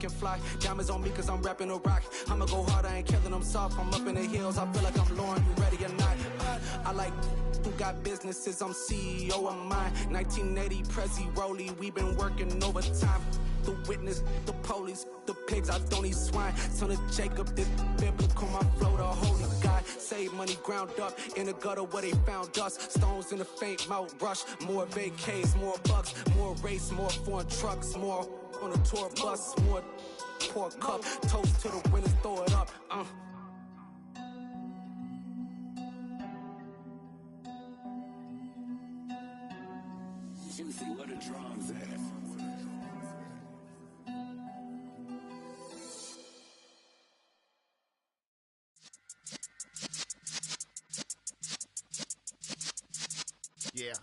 can fly. Diamonds on me cause I'm rapping a rock. I'ma go hard, I ain't killing them soft. I'm up in the hills, I feel like I'm Lauren, you ready or not? I like who got businesses, I'm CEO of mine. 1980 Prezi Rolly, we been working overtime. The witness, the police, the pigs, I don't eat swine. Son of Jacob, this biblical, my flow, the holy God. Save money ground up in the gutter where they found us. Stones in the faint Mount Rush. More vacays, more bucks, more race, more foreign trucks, more on a tour bus, more pour cup. Toast to the winners, throw it up. Juicy, what a drums at. Yeah.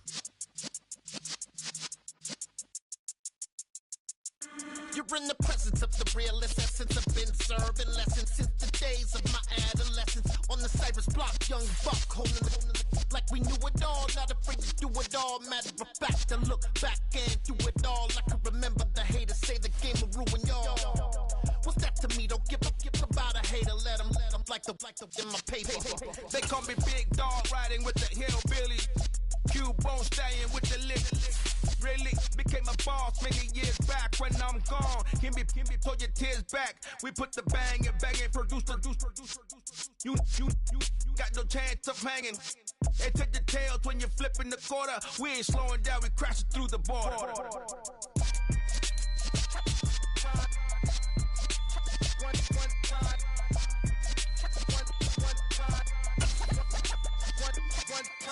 You're in the presence of the realest essence. I've been serving lessons since the days of my adolescence. On the Cypress block, young buck, holding the like we knew it all. Not afraid to do it all. Matter of fact, to look back and do it all. I can remember the haters say the game will ruin y'all. What's that to me? Don't give about a hater. Let them like the in my paper. They call me Big Dog, riding with the hillbilly. Q-Bone staying with the lick. Really became a boss many years back. When I'm gone, give me, pull your tears back. We put the bang and produce. You got no chance of hanging. And take the tails when you're flipping the quarter. We ain't slowing down, we crashing through the border.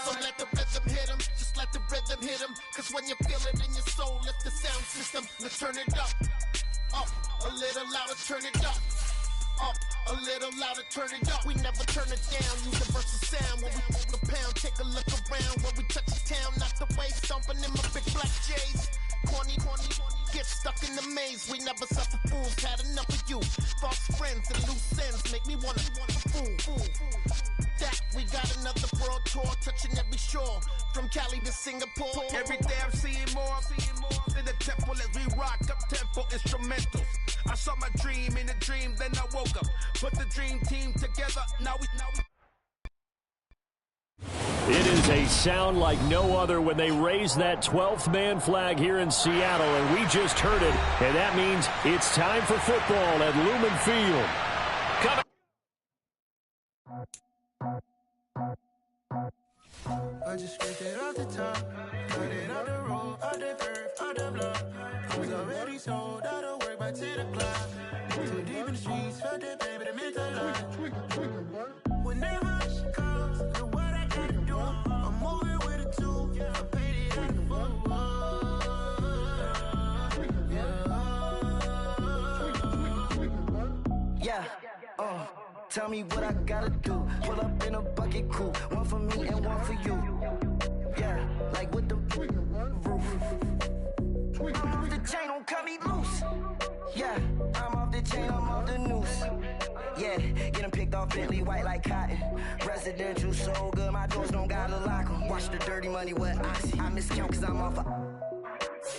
So let the rhythm hit him, just let the rhythm hit him. Cause when you feel it in your soul, lift the sound system. Let's turn it up, a little louder, turn it up, a little louder, turn it up. We never turn it down, universal sound. When we hold the pound, take a look around. When we touch the town, not the way, stomping in my big black J's. Corny, get stuck in the maze. We never suffer fools, had enough of you. False friends and loose ends make me wanna fool. That we got another world tour, touching every shore, from Cali to Singapore. Every day I'm seeing more in the temple as we rock up tempo instrumentals. I saw my dream in a dream, then I woke up. Put the dream team together, now we. It is a sound like no other when they raise that 12th man flag here in Seattle, and we just heard it, and that means it's time for football at Lumen Field. I just scraped it off the top, cut it off the road, off the curb, off the block. I was already sold out of work by 10 o'clock. Too deep in the streets, felt that pain, but it meant a lot. Whenever she calls, know what I gotta do. I'm moving with a two, I paid it out the full. Yeah, tell me what I gotta do. Pull up in a bucket crew, one for me and one for you. Yeah, like with the roof. I'm off the chain, don't cut me loose. Yeah, I'm off the chain, I'm off the noose. Yeah, getting picked off Bentley white like cotton. Residential so good, my doors don't gotta lock 'em. Watch the dirty money with Oxy. I miscount cause I'm off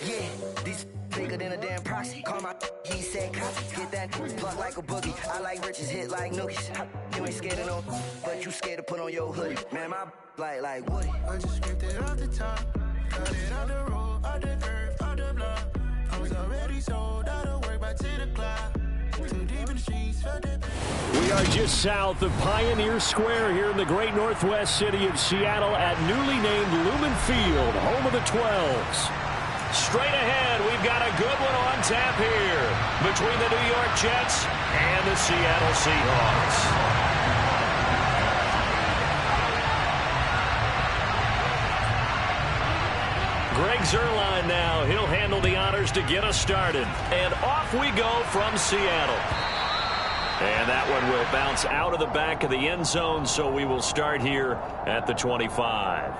yeah, these bigger than a damn proxy. Call my he said copy. Get that plug like a boogie. I like riches, hit like nookies. You ain't scared of no, but you scared to put on your hoodie. Man, my like Woody. I just scraped it off the top, cut it off the road, off the curb, off the block. I was already sold out of work by 10 o'clock. Too deep in the streets, felt that. We are just south of Pioneer Square here in the great northwest city of Seattle at newly named Lumen Field, home of the 12s. Straight ahead, we've got a good one on tap here between the New York Jets and the Seattle Seahawks. Greg Zuerlein now. He'll handle the honors to get us started. And off we go from Seattle. And that one will bounce out of the back of the end zone, so we will start here at the 25.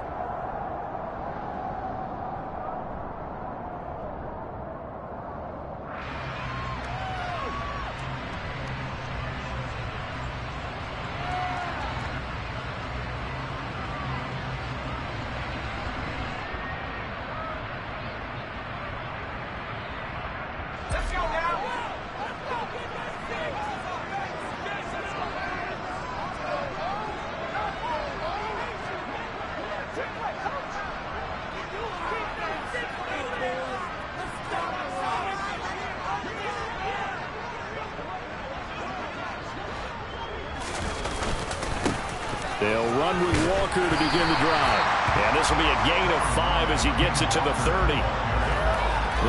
They'll run with Walker to begin the drive. And this will be a gain of 5 as he gets it to the 30.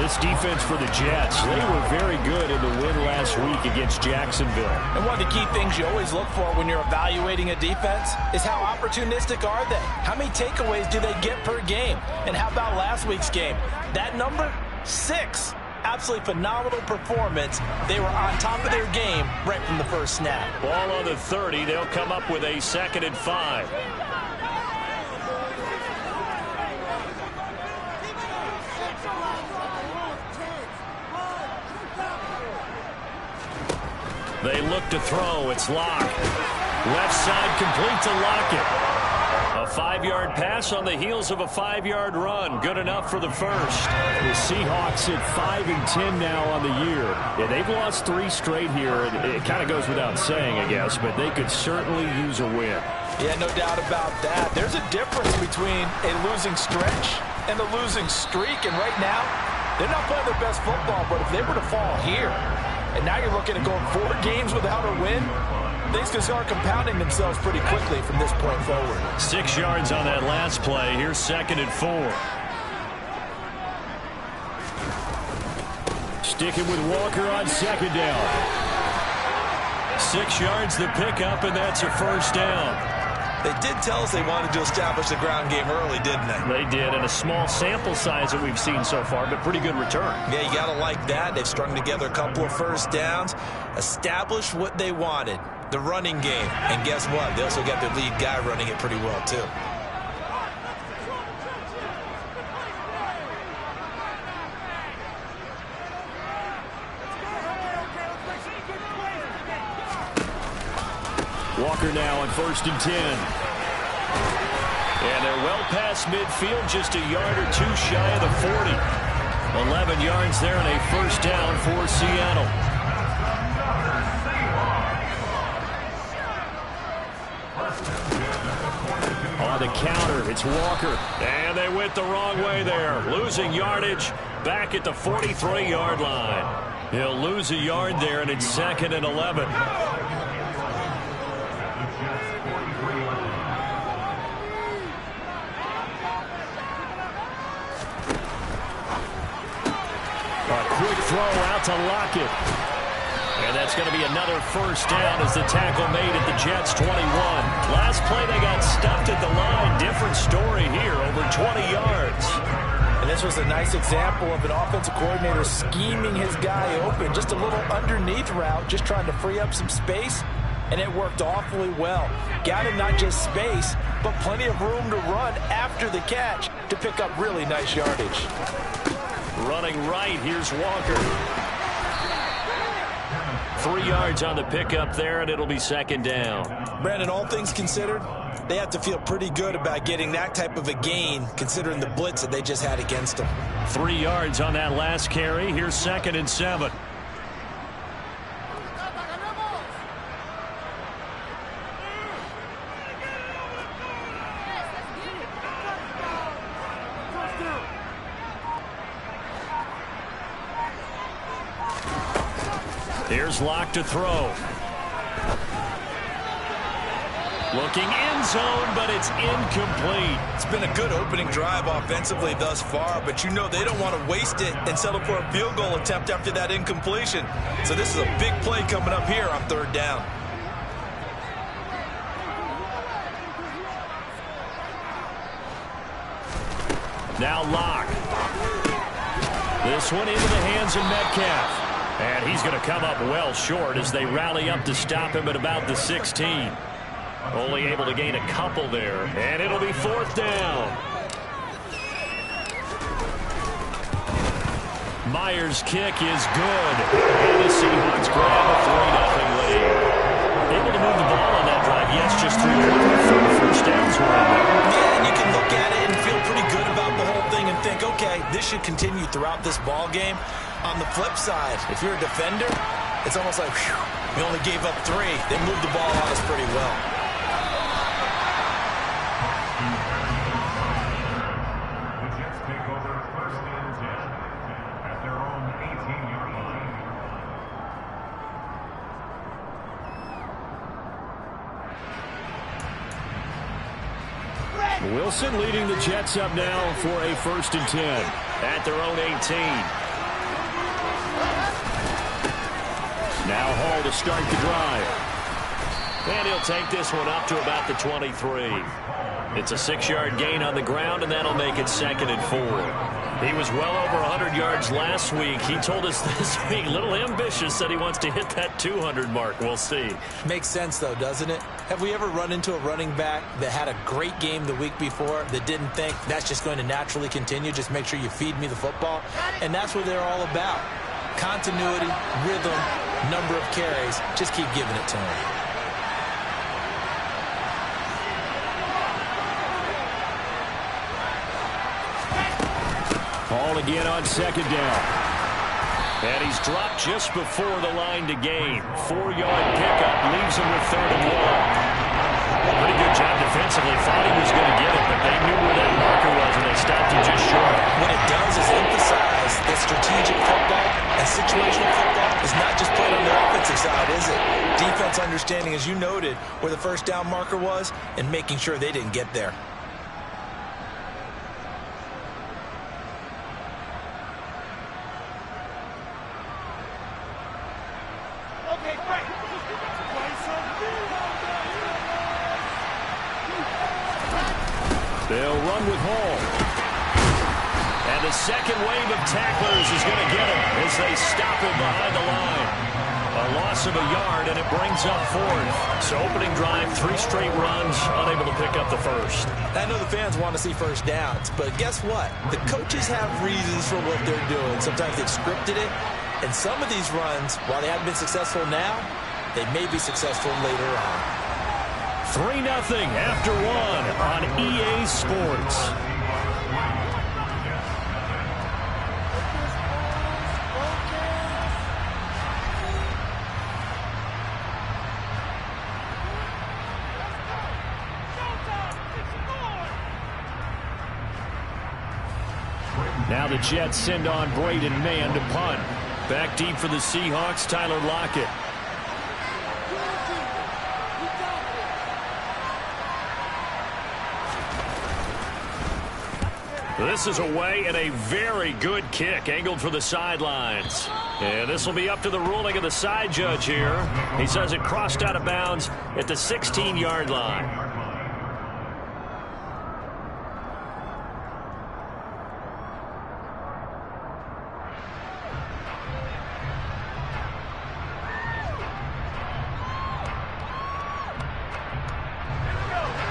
This defense for the Jets, they were very good in the win last week against Jacksonville. And one of the key things you always look for when you're evaluating a defense is how opportunistic are they? How many takeaways do they get per game? And how about last week's game? That number, 6. Absolutely phenomenal performance. They were on top of their game right from the first snap. Ball on the 30. They'll come up with a 2nd and 5. They look to throw. It's Locke. Left side complete to Lockett. A 5-yard pass on the heels of a 5-yard run. Good enough for the first. The Seahawks at 5-10 now on the year. Yeah, they've lost 3 straight here. It kind of goes without saying, I guess, but they could certainly use a win. Yeah, no doubt about that. There's a difference between a losing stretch and a losing streak. And right now, they're not playing their best football, but if they were to fall here, and now you're looking at going 4 games without a win, things can start compounding themselves pretty quickly from this point forward. 6 yards on that last play. Here's 2nd and 4. Sticking with Walker on 2nd down. 6 yards the pickup, and that's a first down. They did tell us they wanted to establish the ground game early, didn't they? They did, and a small sample size that we've seen so far, but pretty good return. Yeah, you got to like that. They've strung together a couple of first downs, established what they wanted, the running game. And guess what? They also got their lead guy running it pretty well, too. Walker now on 1st and 10. And they're well past midfield, just a yard or 2 shy of the 40. 11 yards there and a first down for Seattle. On the counter, it's Walker. And they went the wrong way there. Losing yardage back at the 43-yard line. He'll lose a yard there, and it's 2nd and 11. Quick throw out to Lockett. And that's going to be another first down as the tackle made at the Jets' 21. Last play they got stuffed at the line. Different story here, over 20 yards. And this was a nice example of an offensive coordinator scheming his guy open. Just a little underneath route, just trying to free up some space. And it worked awfully well. Got him not just space, but plenty of room to run after the catch to pick up really nice yardage. Running right, here's Walker. 3 yards on the pickup there, and it'll be 2nd down. Brandon, all things considered, they have to feel pretty good about getting that type of a gain, considering the blitz that they just had against them. 3 yards on that last carry. Here's 2nd and 7. Here's Locke to throw. Looking end zone, but it's incomplete. It's been a good opening drive offensively thus far, but you know they don't want to waste it and settle for a field goal attempt after that incompletion. So this is a big play coming up here on 3rd down. Now Locke. This one into the hands of Metcalf. And he's going to come up well short as they rally up to stop him at about the 16. Only able to gain a couple there. And it'll be 4th down. Myers' kick is good. And the Seahawks grab a 3-0 lead. Able to move the ball on that drive. Yes, just 3 first downs were in there. Yeah, and you can look at it and feel pretty good about the whole thing and think, okay, this should continue throughout this ball game. On the flip side, if you're a defender, it's almost like, whew, we only gave up 3. They moved the ball on us pretty well. The Jets take over 1st and 10 at their own 18-yard line. Wilson leading the Jets up now for a 1st and 10 at their own 18. Now Hall to start the drive. And he'll take this one up to about the 23. It's a 6-yard gain on the ground, and that'll make it 2nd and 4. He was well over 100 yards last week. He told us this week, a little ambitious, said he wants to hit that 200 mark. We'll see. Makes sense, though, doesn't it? Have we ever run into a running back that had a great game the week before that didn't think that's just going to naturally continue? Just make sure you feed me the football. And that's what they're all about. Continuity, rhythm, number of carries. Just keep giving it to him. Hall again on 2nd down. And he's dropped just before the line to gain. 4-yard pickup leaves him with 3rd and 1. Pretty good job defensively. Thought he was going to get it, but they knew where that marker was, and they stopped him just short. What it does is emphasize that strategic football and situational football is not just played on the offensive side, is it? Defense understanding, as you noted, where the 1st down marker was and making sure they didn't get there. They'll run with Hall. And the second wave of tacklers is going to get him as they stop him behind the line. A loss of a yard, and it brings up 4th. So opening drive, 3 straight runs, unable to pick up the 1st. I know the fans want to see 1st downs, but guess what? The coaches have reasons for what they're doing. Sometimes they've scripted it, and some of these runs, while they haven't been successful now, they may be successful later on. 3-0 after 1 on EA Sports. Now the Jets send on Braden Mann to punt. Back deep for the Seahawks, Tyler Lockett. This is away, and a very good kick angled for the sidelines. And this will be up to the ruling of the side judge here. He says it crossed out of bounds at the 16-yard line.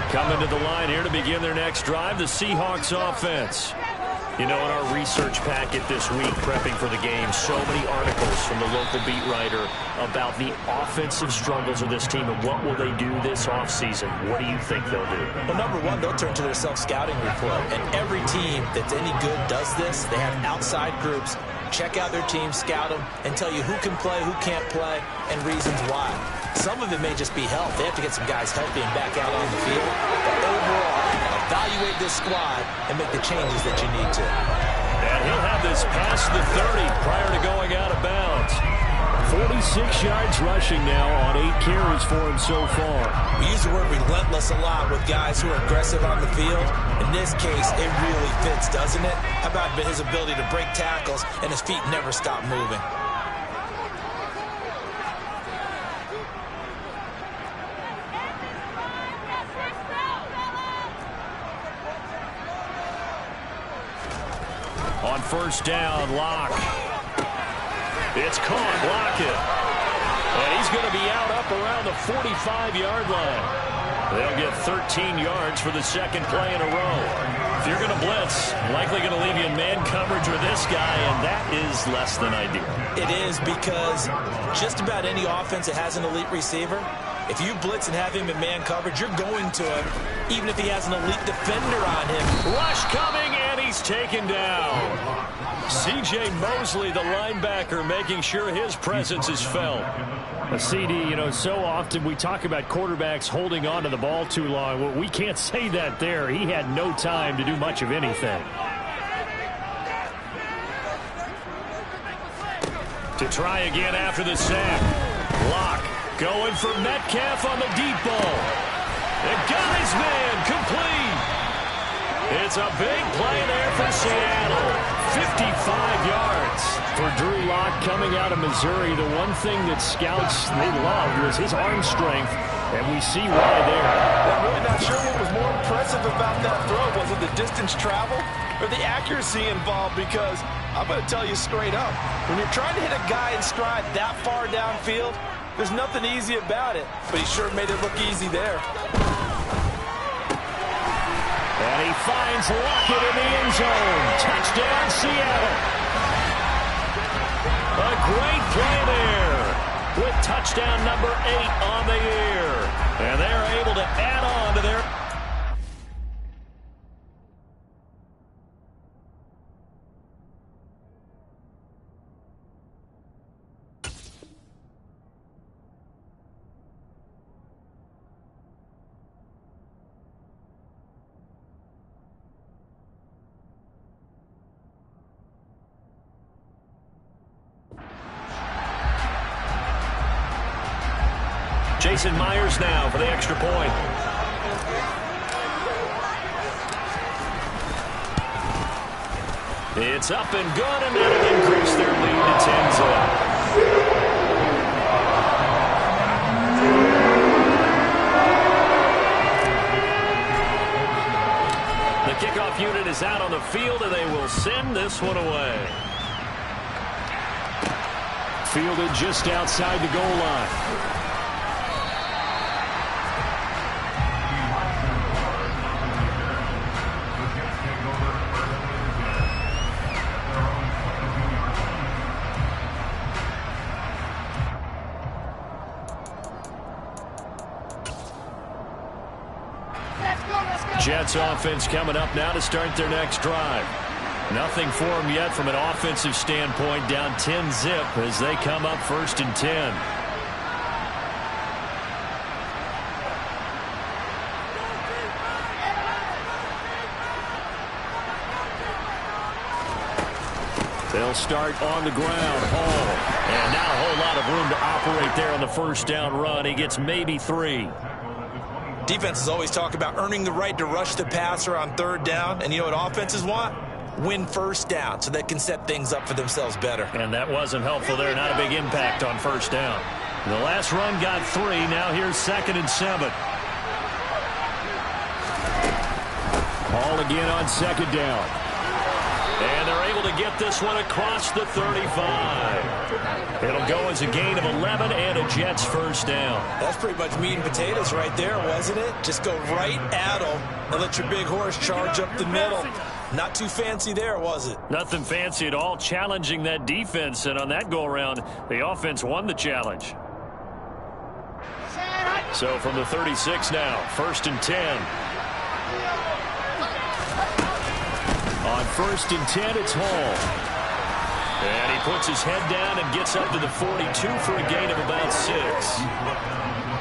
Coming to the line here to begin their next drive, the Seahawks offense. You know, in our research packet this week, prepping for the game, so many articles from the local beat writer about the offensive struggles of this team and what will they do this offseason. What do you think they'll do? Well, number one, they'll turn to their self-scouting report. And every team that's any good does this. They have outside groups. Check out their team, scout them, and tell you who can play, who can't play, and reasons why. Some of it may just be health. They have to get some guys healthy and back out on the field. But overall, evaluate this squad and make the changes that you need to. And he'll have this past the 30 prior to going out of bounds. 46 yards rushing now on 8 carries for him so far. We use the word relentless a lot with guys who are aggressive on the field. In this case, it really fits, doesn't it? How about his ability to break tackles and his feet never stop moving? On first down, Locke. It's caught, Lockett. And he's going to be out up around the 45-yard line. They'll get 13 yards for the second play in a row. If you're going to blitz, likely going to leave you in man coverage with this guy, and that is less than ideal. It is, because just about any offense that has an elite receiver, if you blitz and have him in man coverage, you're going to him, even if he has an elite defender on him. Rush coming, and he's taken down. C.J. Mosley, the linebacker, making sure his presence is felt. A CD, you know, so often we talk about quarterbacks holding on to the ball too long. Well, we can't say that there. He had no time to do much of anything. To try again after the sack. Locke going for Metcalf on the deep ball. It got his man complete. It's a big play there for Seattle. 55 yards for Drew Lock coming out of Missouri. The one thing that scouts they loved was his arm strength, and we see why there. I'm really not sure what was more impressive about that throw. Was it the distance travel or the accuracy involved? Because I'm going to tell you straight up, when you're trying to hit a guy in stride that far downfield, there's nothing easy about it. But he sure made it look easy there. And he finds Lockett in the end zone. Touchdown, Seattle. A great play there with touchdown number 8 on the year. And they're able to add on to their... Jason Myers now for the extra point. It's up and good, and that'll increase their lead to 10-0. The kickoff unit is out on the field, and they will send this one away. Fielded just outside the goal line. Jets offense coming up now to start their next drive. Nothing for them yet from an offensive standpoint, down 10-zip as they come up 1st and 10. They'll start on the ground. Hall. And not a whole lot of room to operate there on the first down run. He gets maybe 3. Defenses always talk about earning the right to rush the passer on 3rd down. And you know what offenses want? Win 1st down so they can set things up for themselves better. And that wasn't helpful there. Not a big impact on 1st down. The last run got 3. Now here's 2nd and 7. Hall again on 2nd down. And they're able to get this one across the 35. It'll go as a gain of 11 and a Jets 1st down. That's pretty much meat and potatoes right there, wasn't it? Just go right at them and let your big horse charge up the middle. Not too fancy there, was it? Nothing fancy at all, challenging that defense. And on that go-around, the offense won the challenge. So from the 36 now, 1st and 10. On 1st and 10, it's Hall. And he puts his head down and gets up to the 42 for a gain of about 6.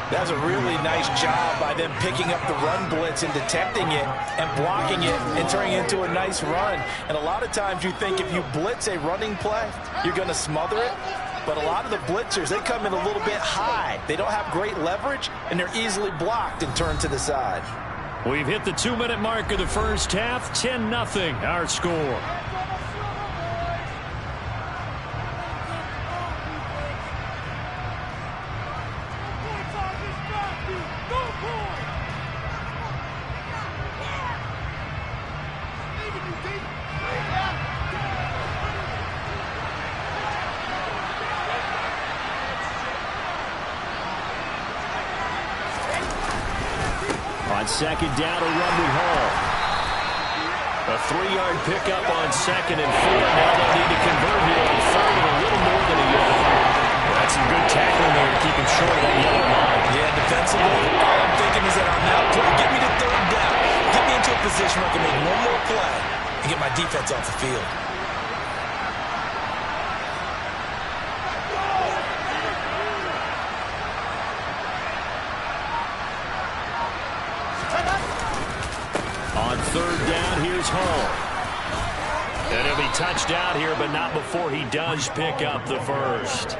That's a really nice job by them picking up the run blitz and detecting it and blocking it and turning it into a nice run. And a lot of times you think if you blitz a running play, you're going to smother it. But a lot of the blitzers, they come in a little bit high. They don't have great leverage, and they're easily blocked and turned to the side. We've hit the 2-minute mark of the first half. 10-0, our score. On 2nd down, a run with Hall. A 3-yard pickup on 2nd and 4. Now they'll need to convert here on 3rd and a little more than a yard. That's some good tackling there to keep him short of that yellow line. Yeah, defensively, all I'm thinking is that on that play, get me to 3rd down. Get me into a position where I can make one more play and get my defense off the field. On 3rd down, here's Hall. And he'll be touched out here, but not before he does pick up the first.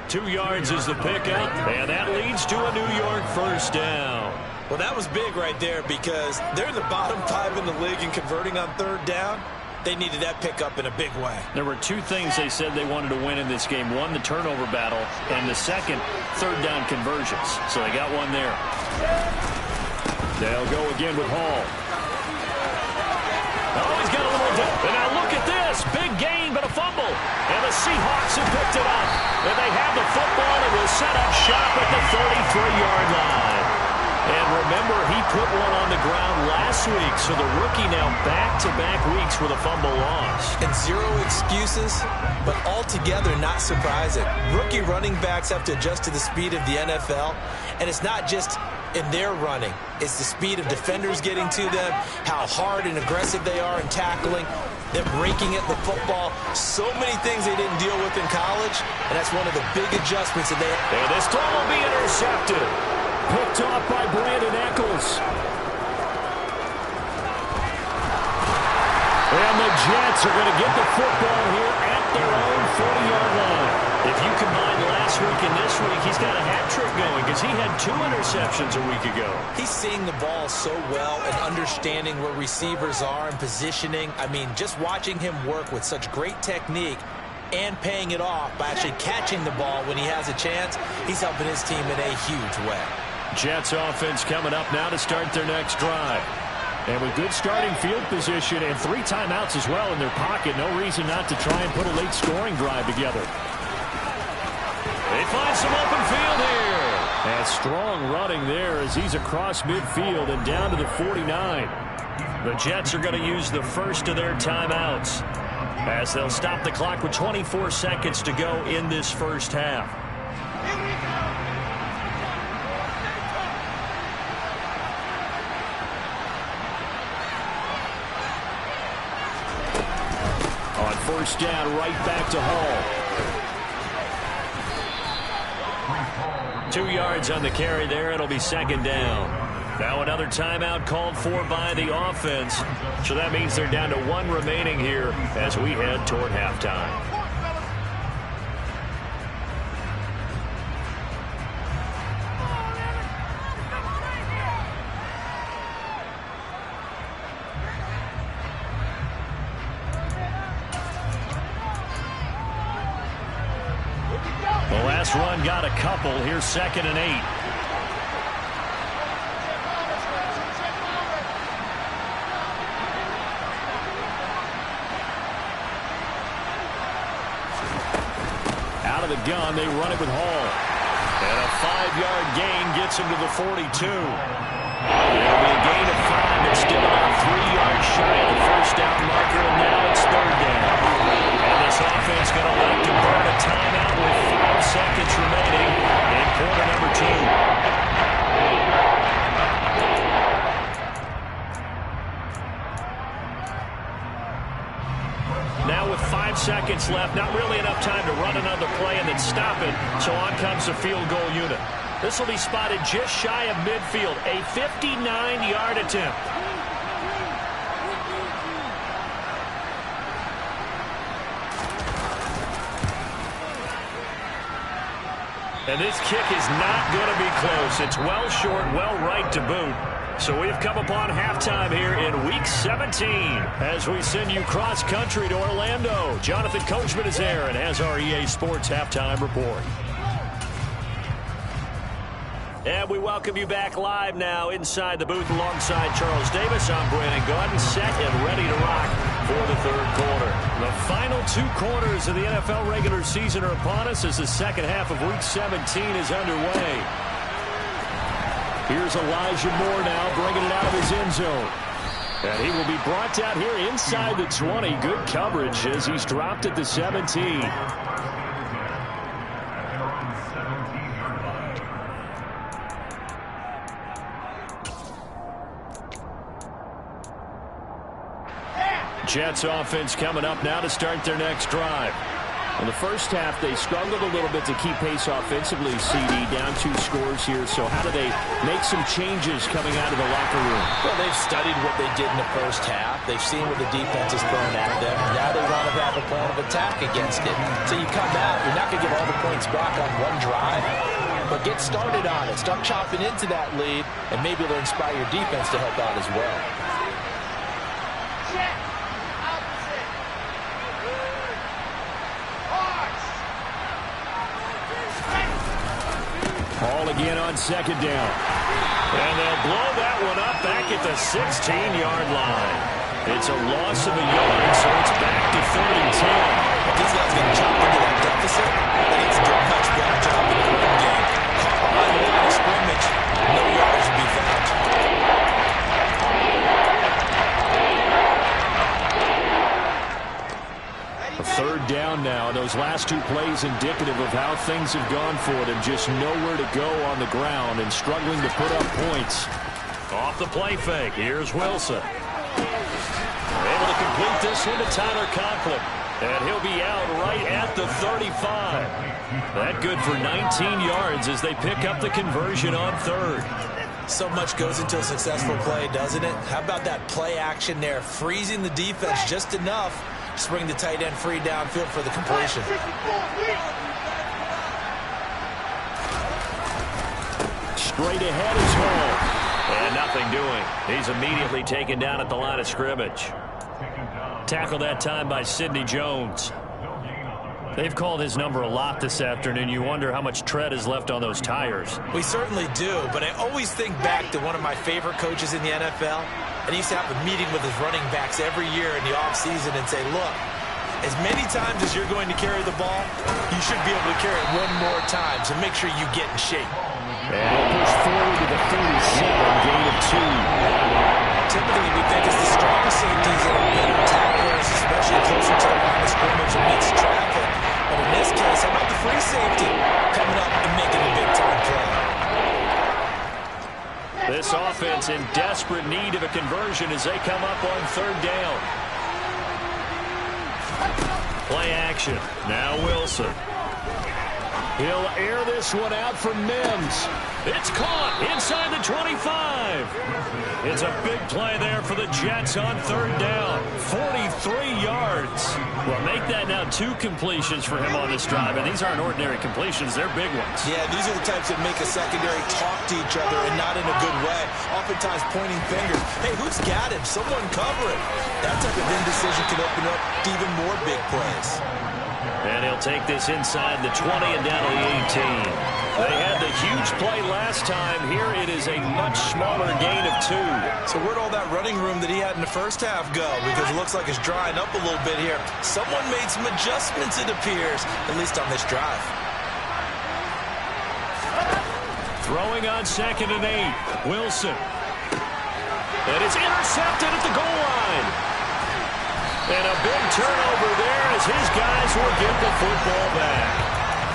2 yards is the pickup, and that leads to a New York 1st down. Well, that was big right there because they're in the bottom 5 in the league in converting on third down. They needed that pickup in a big way. There were two things they said they wanted to win in this game. One, the turnover battle, and the second, third down conversions. So they got one there. They'll go again with Hall. Oh, he's got a little dip. And now look at this. Big gain, but a fumble. And the Seahawks have picked it up. And they have the football and will set up shop at the 33-yard line. And remember, he put one on the ground last week, so the rookie now back-to-back weeks with a fumble loss. And zero excuses, but altogether not surprising. Rookie running backs have to adjust to the speed of the NFL, and it's not just in their running. It's the speed of defenders getting to them, how hard and aggressive they are in tackling, them breaking at the football. So many things they didn't deal with in college, and that's one of the big adjustments that they have. And this time will be intercepted. Picked off by Brandon Echols. And the Jets are going to get the football here at their own 40-yard line. If you combine last week and this week, he's got a hat trick going because he had 2 interceptions a week ago. He's seeing the ball so well and understanding where receivers are and positioning. I mean, just watching him work with such great technique and paying it off by actually catching the ball when he has a chance, he's helping his team in a huge way. Jets offense coming up now to start their next drive. And with good starting field position and 3 timeouts as well in their pocket, no reason not to try and put a late scoring drive together. They find some open field here. And strong running there as he's across midfield and down to the 49. The Jets are going to use the first of their timeouts as they'll stop the clock with 24 seconds to go in this first half. On first down, right back to Hall. 2 yards on the carry there. It'll be second down. Now another timeout called for by the offense. So that means they're down to 1 remaining here as we head toward halftime. The last run got a couple. Here's 2nd and 8. Out of the gun, they run it with Hall. And a 5-yard gain gets him to the 42. It'll be a gain of 5. It's still about 3 yards shy of the first down marker, and now it's third down. And this offense going to like to burn a timeout with 5 seconds remaining in quarter number 2. Now with 5 seconds left, not really enough time to run another play and then stop it, so on comes the field goal unit. This will be spotted just shy of midfield, a 59-yard attempt. And this kick is not going to be close. It's well short, well right to boot. So we've come upon halftime here in Week 17 as we send you cross-country to Orlando. Jonathan Coachman is there and has our EA Sports Halftime Report. And we welcome you back live now inside the booth alongside Charles Davis. I'm Brandon Gaudin, set and ready to rock for the third quarter. The final 2 quarters of the NFL regular season are upon us as the second half of Week 17 is underway. Here's Elijah Moore now bringing it out of his end zone. And he will be brought down here inside the 20. Good coverage as he's dropped at the 17. Jets offense coming up now to start their next drive. In the first half, they struggled a little bit to keep pace offensively, CD, down 2 scores here. So how do they make some changes coming out of the locker room? Well, they've studied what they did in the first half. They've seen what the defense is throwing at them. Now they want to have a plan of attack against it. So you come out, you're not going to get all the points back on one drive. but get started on it. Start chopping into that lead, and maybe it'll inspire your defense to help out as well. Ball again on second down. And they'll blow that one up back at the 16-yard line. It's a loss of a yard, so it's back to 3rd and 10. If these guys get chopped into that deficit, they need to do a much better job in the run game. Caught behind the line of scrimmage, no yards to be found. A 3rd down now. Those last 2 plays indicative of how things have gone for them. Just nowhere to go on the ground and struggling to put up points. Off the play fake. Here's Wilson. Able to complete this one to Tyler Conklin. And he'll be out right at the 35. That good for 19 yards as they pick up the conversion on 3rd. So much goes into a successful play, doesn't it? How about that play action there? Freezing the defense just enough to bring the tight end free downfield for the completion. Straight ahead is Hall. And nothing doing. He's immediately taken down at the line of scrimmage. Tackled that time by Sidney Jones. They've called his number a lot this afternoon. You wonder how much tread is left on those tires. We certainly do, but I always think back to one of my favorite coaches in the NFL. And he used to have a meeting with his running backs every year in the offseason and say, look, as many times as you're going to carry the ball, you should be able to carry it one more time, so make sure you get in shape. And he'll push forward to the 37, gain of 2. Typically, we think it's the strong safeties that are better tacklers, especially closer to the line of scrimmage amidst traffic. But in this case, how about the free safety coming up and making a big-time play? This offense in desperate need of a conversion as they come up on 3rd down. Play action. Now Wilson. He'll air this one out for Mims. It's caught inside the 25. It's a big play there for the Jets on 3rd down. 43 yards. Well, make that now 2 completions for him on this drive, and these aren't ordinary completions. They're big ones. Yeah, these are the types that make a secondary talk to each other and not in a good way. Oftentimes pointing fingers. Hey, who's got him? Someone cover it. That type of indecision can open up to even more big plays. And he'll take this inside the 20 and down to the 18. They had the huge play last time. Here it is a much smaller gain of 2. So where'd all that running room that he had in the first half go? Because it looks like it's drying up a little bit here. Someone made some adjustments, it appears, at least on this drive. Throwing on 2nd and 8. Wilson. And it's intercepted at the goal line. And a big turnover there as his guys will get the football back.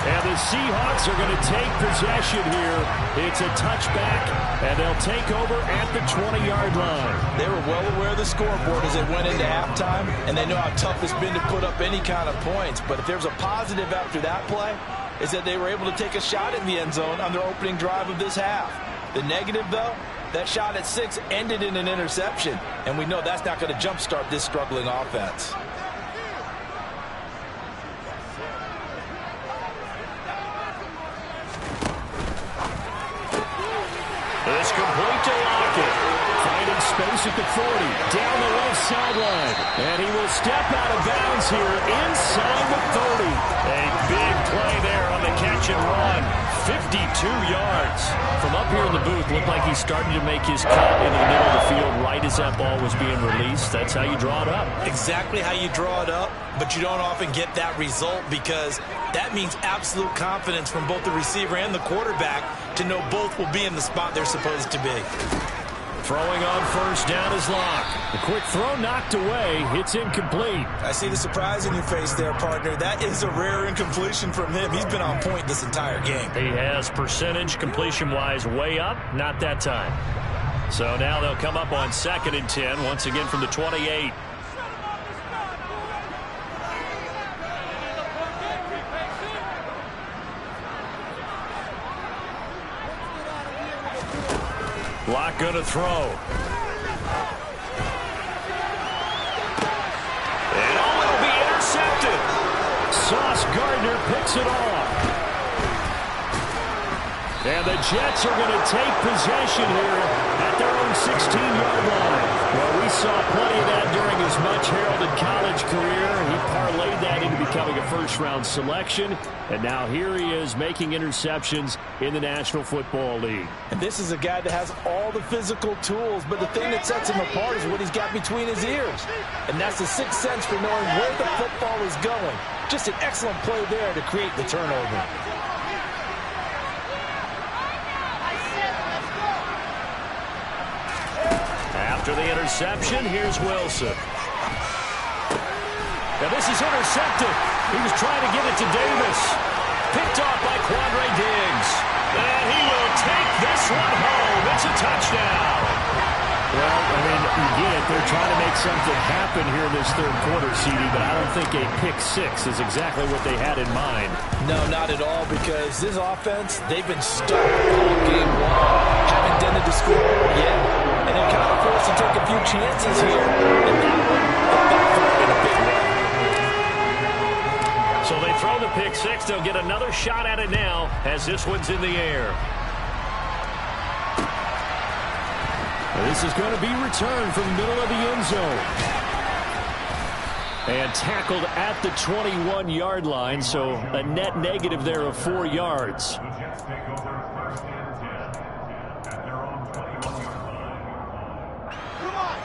And the Seahawks are going to take possession here. It's a touchback, and they'll take over at the 20-yard line. They were well aware of the scoreboard as they went into halftime, and they know how tough it's been to put up any kind of points. But if there's a positive after that play, is that they were able to take a shot in the end zone on their opening drive of this half. The negative, though, that shot at 6 ended in an interception, and we know that's not going to jumpstart this struggling offense. It's complete to Lockett. Finding space at the 40, down the left sideline. And he will step out of bounds here inside the 30. A big play there on the catch and run. 52 yards. From up here in the booth, looked like he's starting to make his cut into the middle of the field right as that ball was being released. That's how you draw it up. Exactly how you draw it up, but you don't often get that result because that means absolute confidence from both the receiver and the quarterback to know both will be in the spot they're supposed to be. Throwing on first down is Locke. A quick throw knocked away. It's incomplete. I see the surprise in your face there, partner. That is a rare incompletion from him. He's been on point this entire game. He has percentage completion-wise way up. Not that time. So now they'll come up on 2nd and 10, once again from the 28. Locke going to throw. And oh, it'll be intercepted. Sauce Gardner picks it off. And the Jets are going to take possession here at their own 16-yard line. Well, we saw plenty of that during his much-heralded college career. He parlayed that into becoming a first-round selection. And now here he is making interceptions in the National Football League. And this is a guy that has all the physical tools, but the thing that sets him apart is what he's got between his ears. And that's the sixth sense for knowing where the football is going. Just an excellent play there to create the turnover. After the interception, here's Wilson. Now this is intercepted. He was trying to get it to Davis. Picked off by Quandre Diggs. And he will take this one home. It's a touchdown. Well, I mean, you get it. They're trying to make something happen here in this third quarter, CD, but I don't think a pick six is exactly what they had in mind. No, not at all, because this offense, they've been stuck all game long. Haven't done it to score yet. And they're kind of forced to take a few chances here. And that one, it backfired in a big way. So they throw the pick six. They'll get another shot at it now as this one's in the air. This is going to be returned from the middle of the end zone. And tackled at the 21-yard line, so a net negative there of 4 yards.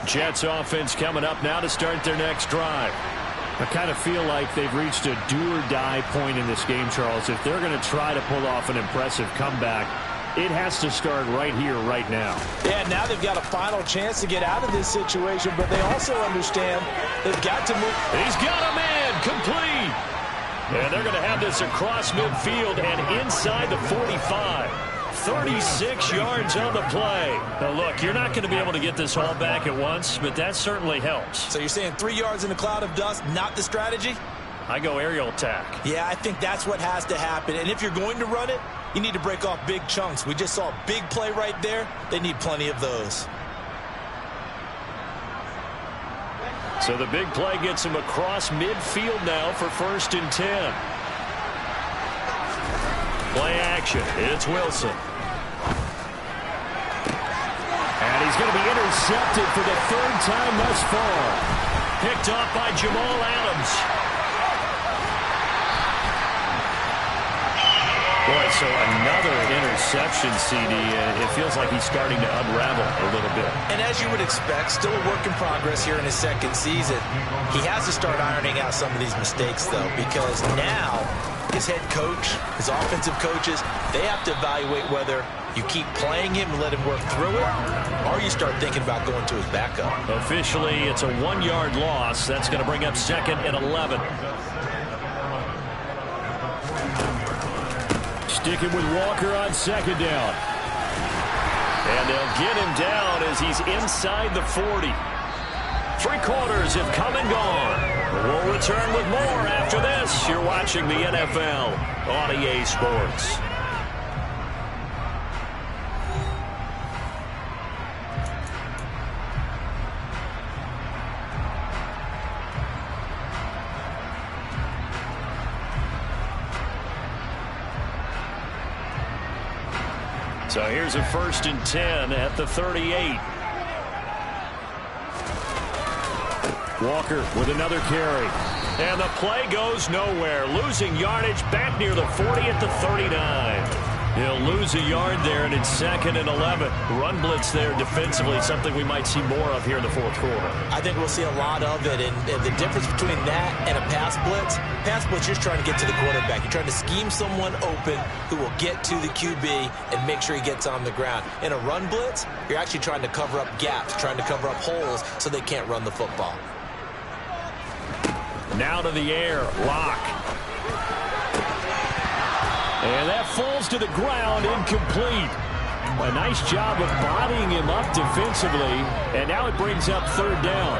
Jets offense coming up now to start their next drive. I kind of feel like they've reached a do-or-die point in this game, Charles. If they're going to try to pull off an impressive comeback, it has to start right here, right now. Yeah, now they've got a final chance to get out of this situation, but they also understand they've got to move. He's got a man complete. And they're going to have this across midfield and inside the 45. 36 yards on the play. Now, look, you're not going to be able to get this all back at once, but that certainly helps. So you're saying 3 yards in a cloud of dust, not the strategy? I go aerial attack. Yeah, I think that's what has to happen. And if you're going to run it, you need to break off big chunks. We just saw a big play right there. They need plenty of those. So the big play gets him across midfield now for 1st and 10. Play action. It's Wilson. And he's going to be intercepted for the 3rd time thus far. Picked off by Jamal Adams. Boy, so another interception, CD. It feels like he's starting to unravel a little bit. And as you would expect, still a work in progress here in his 2nd season. He has to start ironing out some of these mistakes, though, because now his head coach, his offensive coaches, they have to evaluate whether you keep playing him and let him work through it, or you start thinking about going to his backup. Officially, it's a 1-yard loss. That's going to bring up 2nd and 11. Sticking with Walker on 2nd down. And they'll get him down as he's inside the 40. 3 quarters have come and gone. We'll return with more after this. You're watching the NFL on EA Sports. So here's a 1st and 10 at the 38. Walker with another carry. And the play goes nowhere. Losing yardage back near the 40 at the 39. He'll lose a yard there, and it's 2nd and 11. Run blitz there defensively, something we might see more of here in the 4th quarter. I think we'll see a lot of it, and the difference between that and a pass blitz, you're trying to get to the quarterback. You're trying to scheme someone open who will get to the QB and make sure he gets on the ground. In a run blitz, you're actually trying to cover up gaps, trying to cover up holes so they can't run the football. Now to the air, Locke. And that falls to the ground, incomplete. A nice job of bodying him up defensively, and now it brings up 3rd down.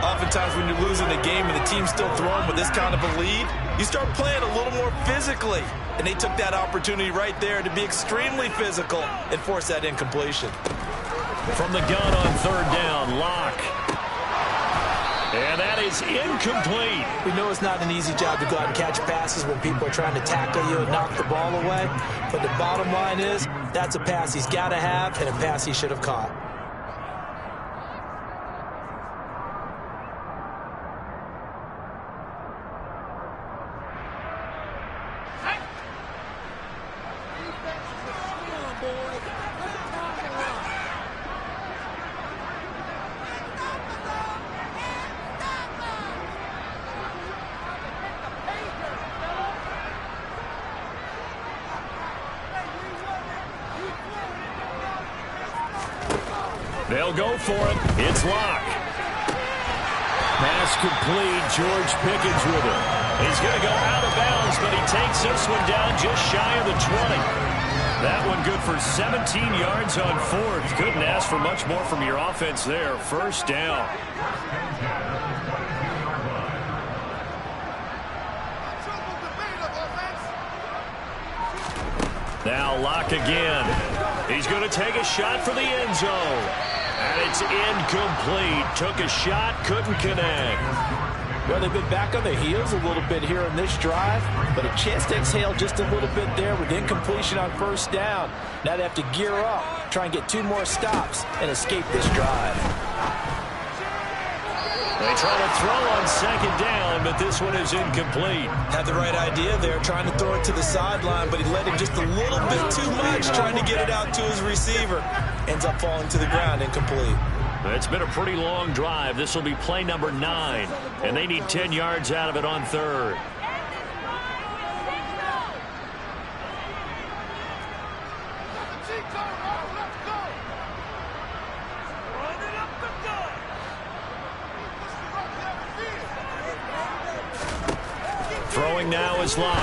Oftentimes when you're losing a game and the team's still throwing with this kind of a lead, you start playing a little more physically. And they took that opportunity right there to be extremely physical and force that incompletion. From the gun on 3rd down, Locke. And that is incomplete. We know it's not an easy job to go out and catch passes when people are trying to tackle you and knock the ball away. But the bottom line is, that's a pass he's got to have and a pass he should have caught. They'll go for it. It's Locke. Pass complete. George Pickens with it. He's going to go out of bounds, but he takes this one down just shy of the 20. That one good for 17 yards on fourth. Couldn't ask for much more from your offense there. First down. Now Locke again. He's going to take a shot for the end zone. And it's incomplete. Took a shot, couldn't connect. Well, they've been back on their heels a little bit here in this drive, but a chance to exhale just a little bit there with incompletion on first down. Now they have to gear up, try and get 2 more stops, and escape this drive. They try to throw on second down, but this one is incomplete. Had the right idea there, trying to throw it to the sideline, but he let him just a little bit too much, trying to get it out to his receiver. Ends up falling to the ground, incomplete. It's been a pretty long drive. This will be play number 9, and they need 10 yards out of it on third. Throwing now is Locke.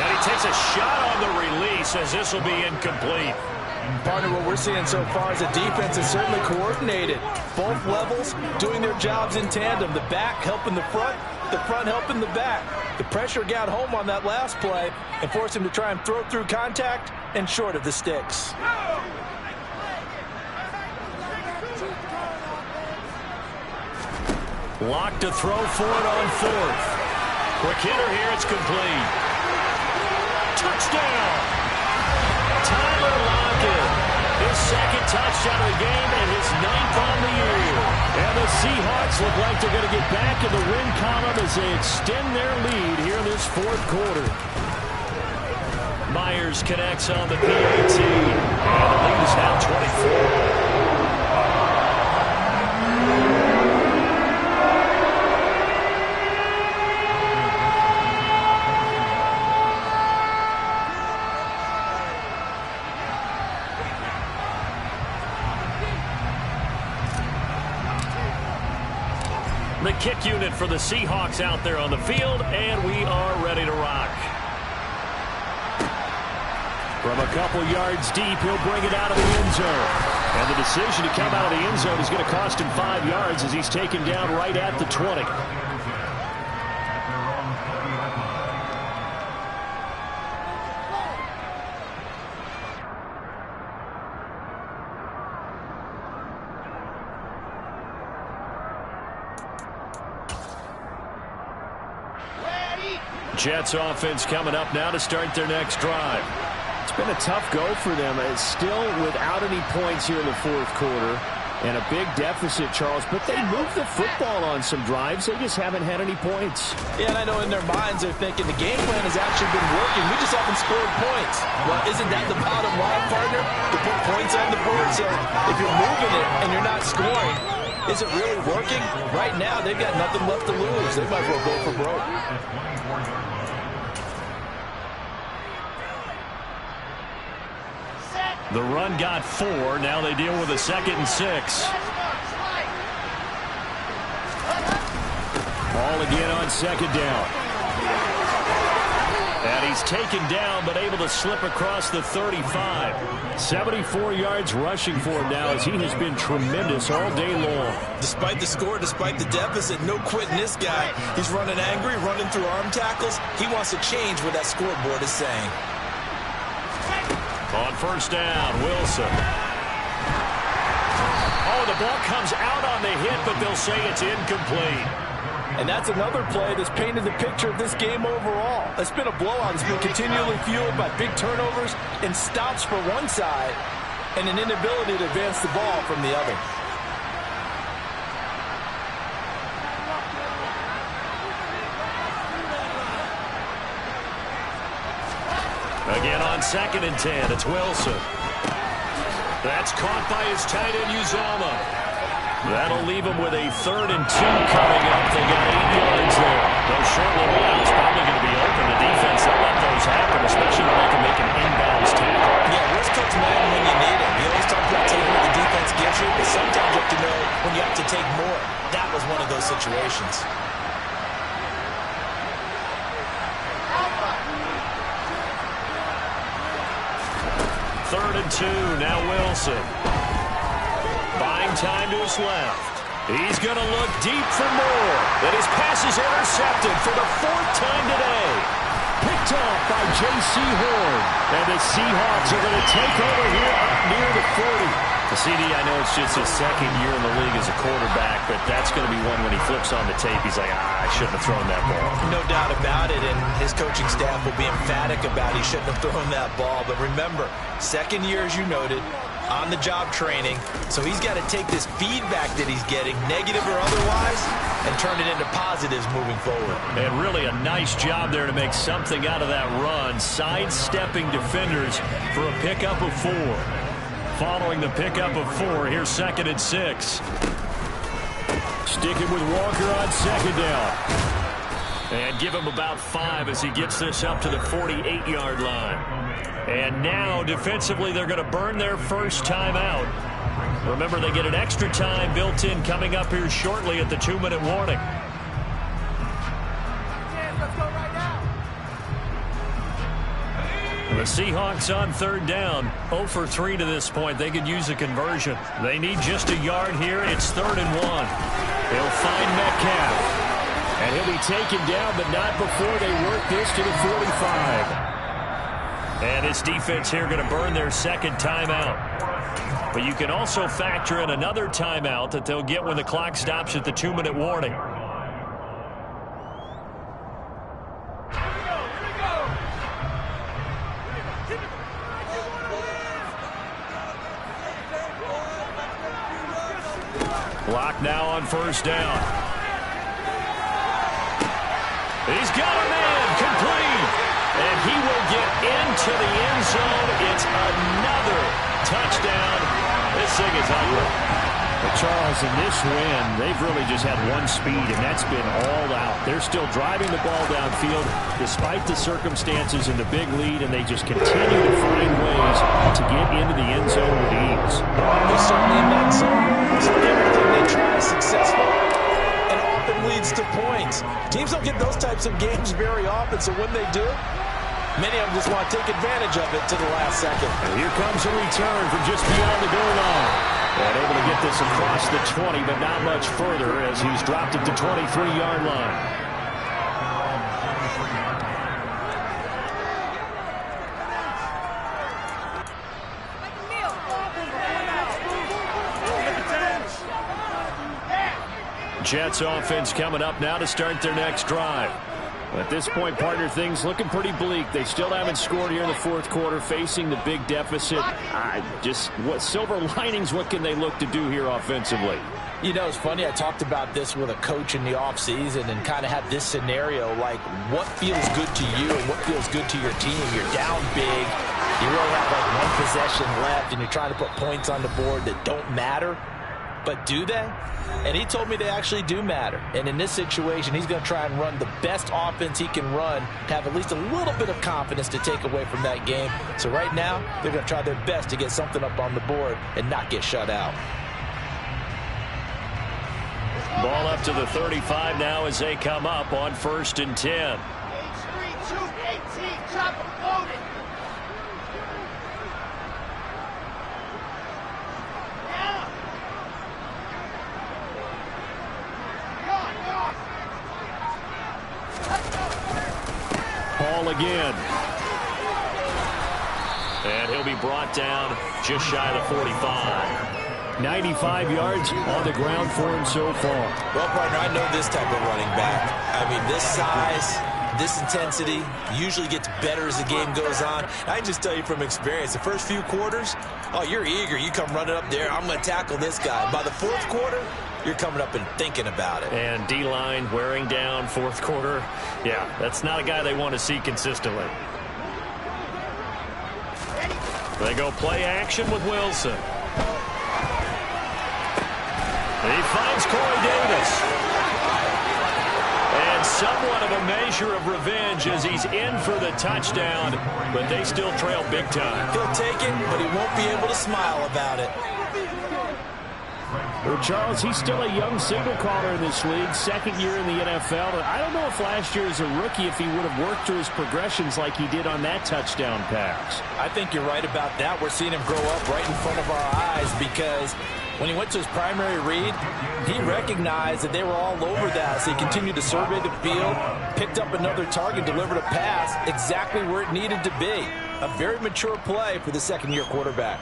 And he takes a shot on the release as this will be incomplete. Partner, what we're seeing so far is the defense is certainly coordinated. Both levels doing their jobs in tandem. The back helping the front helping the back. The pressure got home on that last play and forced him to try and throw through contact and short of the sticks. Locke to throw for it on fourth. Quick hitter here, it's complete. Touchdown! Tyler Lockett, his second touchdown of the game and his 9th on the year. And the Seahawks look like they're going to get back in the win column as they extend their lead here in this fourth quarter. Myers connects on the PAT, and the lead is now 24. The kick unit for the Seahawks out there on the field, and we are ready to rock. From a couple yards deep, he'll bring it out of the end zone. And the decision to come out of the end zone is going to cost him 5 yards as he's taken down right at the 20. Jets offense coming up now to start their next drive. It's been a tough go for them. It's still without any points here in the fourth quarter and a big deficit, Charles. But they moved the football on some drives. They just haven't had any points. Yeah, and I know in their minds they're thinking the game plan has actually been working. We just haven't scored points. Well, isn't that the bottom line, partner? To put points on the board. So if you're moving it and you're not scoring, is it really working? Right now, they've got nothing left to lose. They might as well go for broke. The run got 4. Now they deal with a 2nd and 6. Ball again on 2nd down. And he's taken down but able to slip across the 35. 74 yards rushing for him now as he has been tremendous all day long. Despite the score, despite the deficit, no quitting this guy. He's running angry, running through arm tackles. He wants to change what that scoreboard is saying. On first down, Wilson. Oh, the ball comes out on the hit, but they'll say it's incomplete. And that's another play that's painted the picture of this game overall. It's been a blowout. It's been continually fueled by big turnovers and stops for one side and an inability to advance the ball from the other. Again on 2nd and 10, it's Wilson. That's caught by his tight end, Uzomah. That'll leave him with a 3rd and 2 coming up. They got 8 yards there. Those short little outs probably going to be open. The defense, they'll let those happen, especially when they can make an inbounds tackle. Yeah, risk comes man when you need it. You always talk about taking what the defense gives you, but sometimes you have to know when you have to take more. That was one of those situations. Third and 2, now Wilson. Buying time to his left. He's going to look deep for more. And his pass is intercepted for the 4th time today. Picked off by J.C. Horn. And the Seahawks are going to take over here up near the 40. CD, I know it's just his 2nd year in the league as a quarterback, but that's going to be one when he flips on the tape. He's like, I shouldn't have thrown that ball. No doubt about it, and his coaching staff will be emphatic about he shouldn't have thrown that ball. But remember, 2nd year, as you noted, on-the-job training, so he's got to take this feedback that he's getting, negative or otherwise, and turn it into positives moving forward. And really a nice job there to make something out of that run, sidestepping defenders for a pickup of 4. Following the pickup of 4, here's 2nd and 6. Sticking with Walker on 2nd down. And give him about 5 as he gets this up to the 48-yard line. And now, defensively, they're going to burn their first timeout. Remember, they get an extra time built in coming up here shortly at the 2-minute warning. The Seahawks on 3rd down, 0 for 3 to this point. They could use a conversion. They need just a yard here. It's 3rd and 1. They'll find Metcalf. And he'll be taken down, but not before they work this to the 45. And this defense here going to burn their 2nd timeout. But you can also factor in another timeout that they'll get when the clock stops at the 2-minute warning. Block now on 1st down. He's got a man complete. And he will get into the end zone. It's another touchdown. This thing is ugly. But Charles, in this win, they've really just had one speed, and that's been all out. They're still driving the ball downfield despite the circumstances and the big lead, and they just continue to find ways to get into the end zone with ease. They're certainly in that zone. So everything they try is successful and often leads to points. Teams don't get those types of games very often, so when they do, many of them just want to take advantage of it to the last second. And here comes a return from just beyond the goal line. And able to get this across the 20, but not much further as he's dropped it to 23-yard line. Jets offense coming up now to start their next drive. At this point, partner, things looking pretty bleak. They still haven't scored here in the 4th quarter, facing the big deficit. What silver linings, what can they look to do here offensively? You know, it's funny. I talked about this with a coach in the offseason and kind of had this scenario, like what feels good to you and what feels good to your team. You're down big. You really have like one possession left, and you're trying to put points on the board that don't matter. But do they? And he told me they actually do matter. And in this situation, he's going to try and run the best offense he can run to have at least a little bit of confidence to take away from that game. So right now, they're going to try their best to get something up on the board and not get shut out. Ball up to the 35 now as they come up on 1st and 10. Paul again. And he'll be brought down just shy of the 45. 95 yards on the ground for him so far. Well, partner, I know this type of running back. I mean, this size, this intensity usually gets better as the game goes on. I can just tell you from experience, the first few quarters, oh, you're eager. You come running up there, I'm going to tackle this guy. By the fourth quarter, you're coming up and thinking about it. And D-line wearing down fourth quarter. Yeah, that's not a guy they want to see consistently. They go play action with Wilson. He finds Corey Davis. And somewhat of a measure of revenge as he's in for the touchdown, but they still trail big time. He'll take it, but he won't be able to smile about it. Well, Charles, he's still a young signal caller in this league, second year in the NFL. I don't know if last year as a rookie if he would have worked through his progressions like he did on that touchdown pass. I think you're right about that. We're seeing him grow up right in front of our eyes because when he went to his primary read, he recognized that they were all over that. So he continued to survey the field, picked up another target, delivered a pass exactly where it needed to be. A very mature play for the second-year quarterback.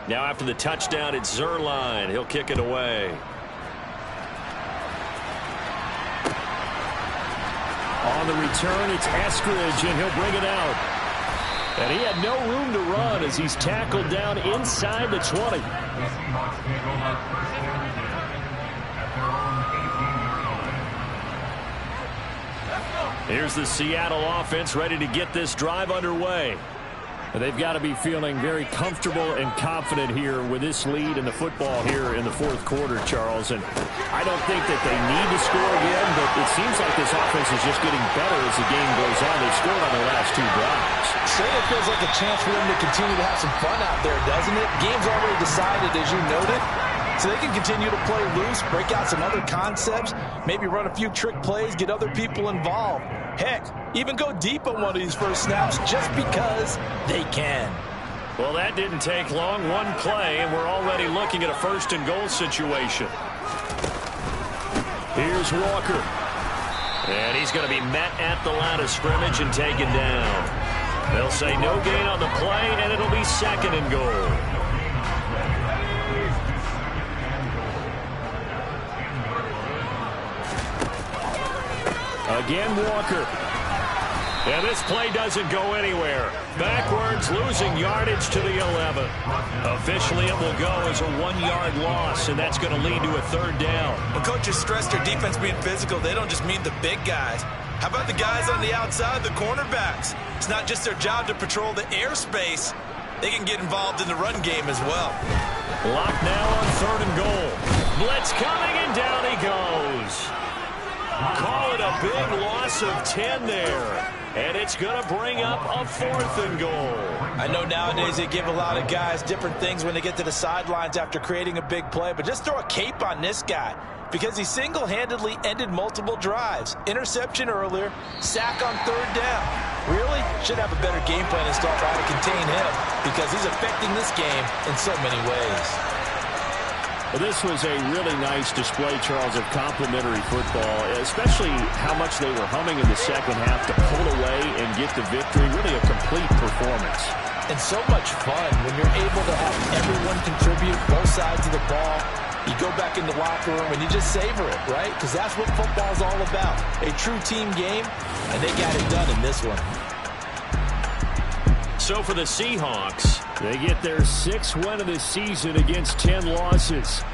Now after the touchdown, it's Zuerlein. He'll kick it away. On the return, it's Eskridge, and he'll bring it out. And he had no room to run as he's tackled down inside the 20. Here's the Seattle offense ready to get this drive underway. They've got to be feeling very comfortable and confident here with this lead in the football here in the fourth quarter, Charles. And I don't think that they need to score again, but it seems like this offense is just getting better as the game goes on. They've scored on their last two drives. Certainly feels like a chance for them to continue to have some fun out there, doesn't it? Game's already decided, as you noted. So they can continue to play loose, break out some other concepts, maybe run a few trick plays, get other people involved. Heck, even go deep on one of these first snaps just because they can. Well, that didn't take long. One play, and we're already looking at a first-and-goal situation. Here's Walker. And he's going to be met at the line of scrimmage and taken down. They'll say no gain on the play, and it'll be second and goal. Again, Walker. And this play doesn't go anywhere. Backwards, losing yardage to the 11. Officially, it will go as a 1-yard loss, and that's going to lead to a third down. When coaches stress their defense being physical, they don't just mean the big guys. How about the guys on the outside, the cornerbacks? It's not just their job to patrol the airspace. They can get involved in the run game as well. Locked now on third and goal. Blitz coming, and down he goes. Call it a big loss of 10 there. And it's going to bring up a fourth and goal. I know nowadays they give a lot of guys different things when they get to the sidelines after creating a big play, but just throw a cape on this guy because he single-handedly ended multiple drives. Interception earlier, sack on third down. Really should have a better game plan and start trying to contain him because he's affecting this game in so many ways. Well, this was a really nice display, Charles, of complimentary football, especially how much they were humming in the second half to pull away and get the victory. Really a complete performance. And so much fun when you're able to have everyone contribute both sides of the ball. You go back in the locker room and you just savor it, right? Because that's what football's all about. A true team game, and they got it done in this one. So for the Seahawks, they get their 6th win of the season against 10 losses.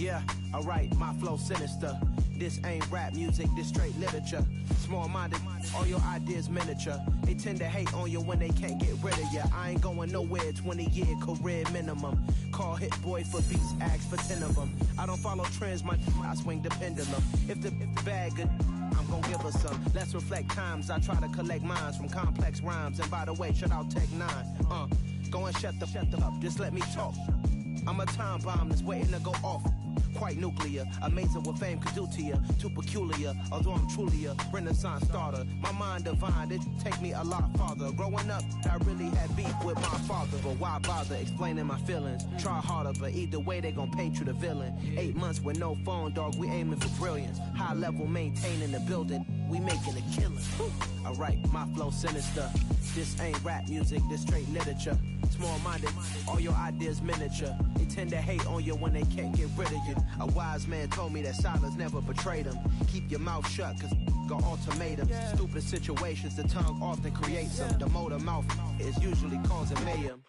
Yeah, alright, my flow sinister. This ain't rap music, this straight literature. Small-minded, all your ideas miniature. They tend to hate on you when they can't get rid of you. I ain't going nowhere, 20-year career minimum. Call Hit Boy for beats, ask for 10 of them. I don't follow trends, I swing the pendulum. If the bag good, I'm gon' give her some. Let's reflect times, I try to collect minds from complex rhymes. And by the way, shout out Tech 9. Go and shut the up, just let me talk. I'm a time bomb that's waiting to go off. Quite nuclear, amazing what fame could do to you. Too peculiar, although I'm truly a Renaissance starter. My mind divine, it take me a lot farther. Growing up, I really had beef with my father. But why bother explaining my feelings? Try harder, but either way they gon' paint you the villain. 8 months with no phone, dog, we aiming for brilliance. High level maintaining the building, we making a killing. Alright, my flow sinister. This ain't rap music, this straight literature. Small-minded, all your ideas miniature. They tend to hate on you when they can't get rid of you. A wise man told me that silence never betrayed him. Keep your mouth shut, cause got ultimatums. Stupid situations, the tongue often creates them. The motor mouth is usually causing mayhem.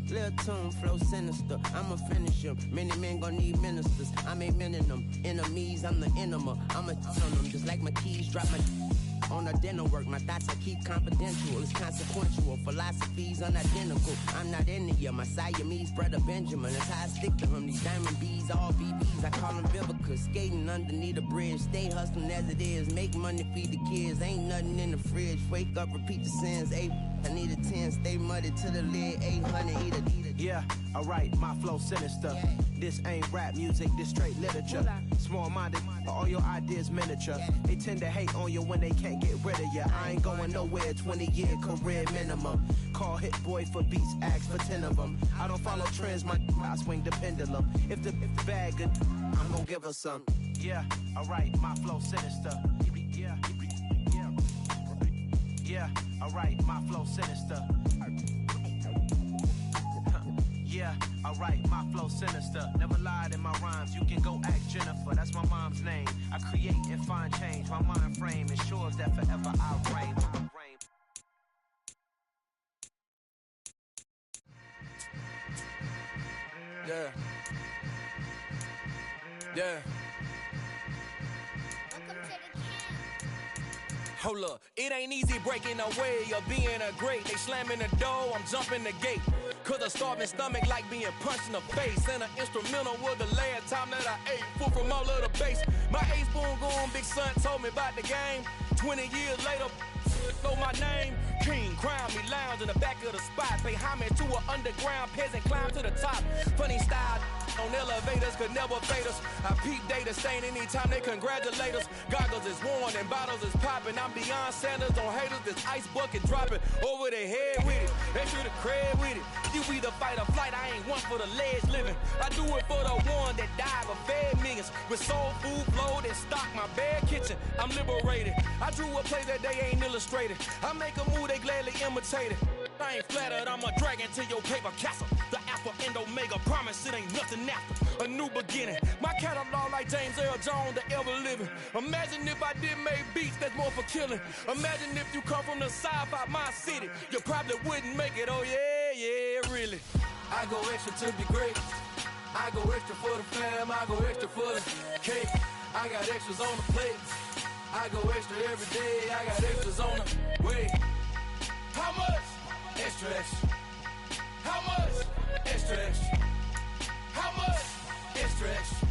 Lil' tune, flow sinister, I'ma finish him. Many men gon' need ministers, I'm aiming them. Enemies, I'm the enema, I'ma on them. Just like my keys, drop my on the dinner work. My thoughts I keep confidential, it's consequential. Philosophies unidentical, I'm not into you. My Siamese brother Benjamin, that's how I stick to him. These diamond bees, all BBs, I call them Vivica. Skating underneath the bridge, stay hustling as it is. Make money, feed the kids, ain't nothing in the fridge. Wake up, repeat the sins, I need a 10, stay muddy to the lid, 800, eat a. Yeah, alright, my flow sinister. This ain't rap music, this straight literature. Small-minded, all your ideas miniature. They tend to hate on you when they can't get rid of you. I ain't going nowhere, 20-year career minimum. Call Hit Boy for beats, ask for 10 of them. I don't follow trends, I swing the pendulum. If the bag good, I'm gon' give her some. Yeah, alright, my flow sinister. Yeah, alright, my flow sinister. Yeah, alright, my flow sinister. Never lied in my rhymes, you can go ask Jennifer. That's my mom's name. I create and find change. My mind frame ensures that forever I'll reign. Yeah. Yeah. Hold up, it ain't easy breaking away or being a great. They slamming the door, I'm jumping the gate. Cause a starving stomach like being punched in the face. And an instrumental was the last time that I ate. Food from all of the bass. My ace spoon going, big son told me about the game. 20 years later, know my name. King, crown me, lounge in the back of the spot. Pay homage to an underground peasant, climb to the top. Funny style on elevators could never fade us. I peep data stain anytime they congratulate us. Goggles is worn and bottles is popping. I'm beyond Sanders on haters. This ice bucket dropping over their head with it. They should have cred with it. You either fight or flight. I ain't one for the ledge living. I do it for the one that died but fed millions. With soul food flowed and stock my bad kitchen. I'm liberated. I drew a play that they ain't illustrated. I make a move they gladly imitate it. I ain't flattered, I'm a dragon to your paper castle. The Alpha and Omega, promise it ain't nothing after. A new beginning, my catalog like James Earl Jones, the ever living. Imagine if I did make beats that's more for killing. Imagine if you come from the sci-fi my city. You probably wouldn't make it, oh yeah, really. I go extra to be great. I go extra for the fam, I go extra for the cake. I got extras on the plate. I go extra every day, I got extras on the way. How much? Extra, extra. How much? Extra, extra. How much? Extra, extra.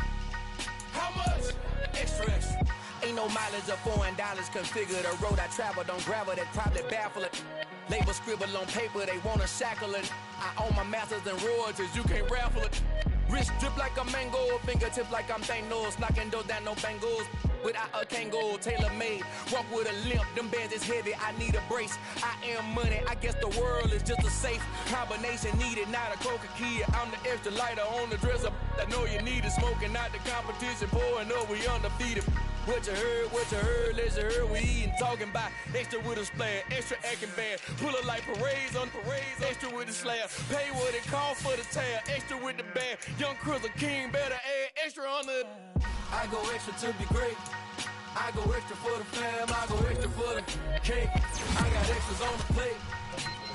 How much? Extra, extra. Ain't no mileage of $4 configure the road I travel. Don't gravel that probably baffle it. Label scribble on paper, they wanna shackle it. I own my masters and royalties, you can't raffle it. Wrist drip like a mango, fingertips like I'm Thanos. Knocking doors down, no bangles. Without a Kango, tailor-made. Walk with a limp, them bands is heavy, I need a brace. I am money, I guess the world is just a safe combination needed, not a coca key. I'm the extra lighter on the dresser. I know you need it, smoking out the competition, pouring up, we undefeated. What you heard, let's you heard, we eating, talking about extra with a splash, extra acting bad. Pull it like parades on parades, extra with the slab. Pay what it costs for the tab, extra with the bag. Young Chris, a king, better add extra on the. I go extra to be great. I go extra for the fam, I go extra for the cake. I got extras on the plate.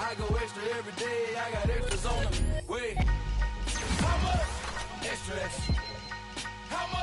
I go extra every day, I got extras on the way. How much? Extra, extra. How much?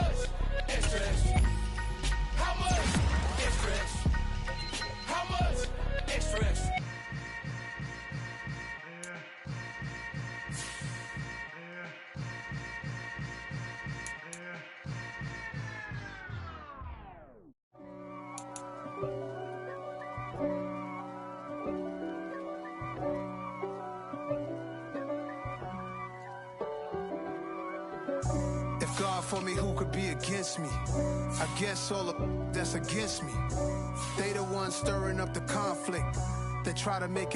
for me, who could be against me? I guess all the that's against me. They the ones stirring up the conflict. They try to make it